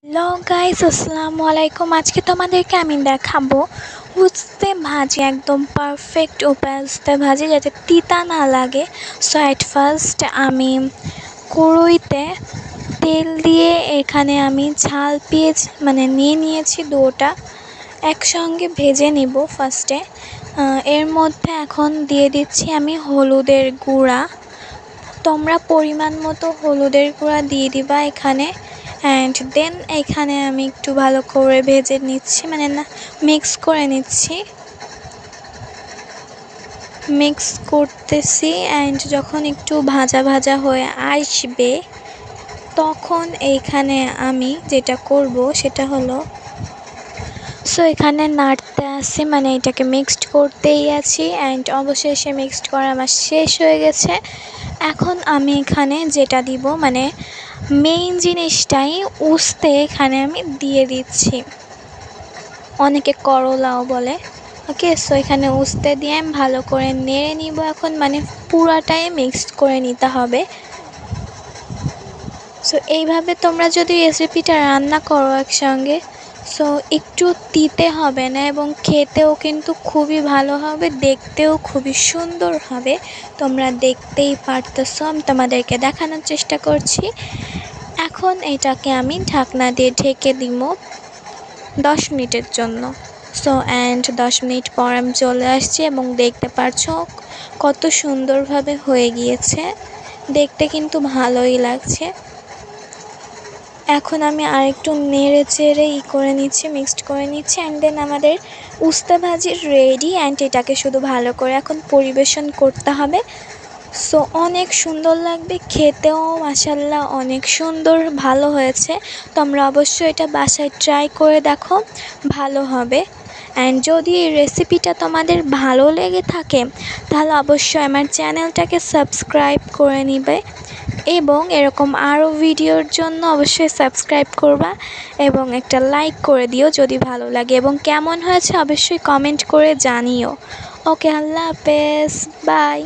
Hello guys, আসসালামু আলাইকুম। আজকে তোমাদেরকে আমি দেখাবো উস্তে ভাজি, একদম পারফেক্ট উপায় উস্তে ভাজি যাতে তিতা না লাগে। সো অ্যাট ফার্স্ট আমি কড়াইতে তেল দিয়ে এখানে আমি ঝাল পেঁয়াজ নিয়ে নিয়েছি। দুটোটা একসঙ্গে ভেজে নিব ফার্স্টে। এর মধ্যে এখন দিয়ে দিচ্ছি আমি হলুদের গুঁড়া। তোমরা পরিমাণ মতো হলুদের গুঁড়া দিয়ে দিবা এখানে। অ্যান্ড দেন এখানে আমি একটু ভালো করে ভেজে নিচ্ছি, মিক্স করে নিচ্ছি, মিক্স করতেছি। অ্যান্ড যখন একটু ভাজা ভাজা হয়ে আসবে তখন এইখানে আমি যেটা করব সেটা হলো, এখানে নাড়তে আসি, এটাকে মিক্সড করতেই আছি। অ্যান্ড অবশেষে মিক্সড করা আমার শেষ হয়ে গেছে। এখন আমি এখানে যেটা দিব মেইন জিনিসটাই উস্তে এখানে আমি দিয়ে দিচ্ছি, অনেকে করলাও বলে। ওকে, সো এখানে উস্তে দিয়ে আমি ভালো করে নেড়ে নিব। এখন পুরাটাই মিক্সড করে নিতে হবে। সো এইভাবে তোমরা যদি রেসিপিটা রান্না করো একসঙ্গে, সো একটু তিতে হবে না এবং খেতেও কিন্তু খুবই ভালো হবে, দেখতেও খুবই সুন্দর হবে। তোমরা দেখতেই পারতেছো, আমি তোমাদেরকে দেখানোর চেষ্টা করছি। এখন এটাকে আমি ঢাকনা দিয়ে ঢেকে দিব 10 মিনিটের জন্য। অ্যান্ড 10 মিনিট পর আমি চলে আসছি এবং দেখতে পারছো কত সুন্দরভাবে হয়ে গিয়েছে, দেখতে কিন্তু ভালোই লাগছে। এখন আমি আরেকটু নেড়ে চেড়ে করে নিচ্ছি, মিক্সড করে নিচ্ছি। অ্যান্ড দেন আমাদের উস্তে ভাজি রেডি। অ্যান্ড এটাকে শুধু ভালো করে এখন পরিবেশন করতে হবে। সো অনেক সুন্দর লাগবে, খেতেও মাশাআল্লাহ অনেক সুন্দর, ভালো হয়েছে। তোমরা অবশ্যই এটা বাসায় ট্রাই করে দেখো, ভালো হবে। অ্যান্ড যদি এই রেসিপিটা তোমাদের ভালো লেগে থাকে তাহলে অবশ্যই আমার চ্যানেলটাকে সাবস্ক্রাইব করে নিবে এবং এরকম আরও ভিডিওর জন্য অবশ্যই সাবস্ক্রাইব করবা এবং একটা লাইক করে দিও যদি ভালো লাগে, এবং কেমন হয়েছে অবশ্যই কমেন্ট করে জানিও। ওকে, আল্লাহ হাফেজ, বাই।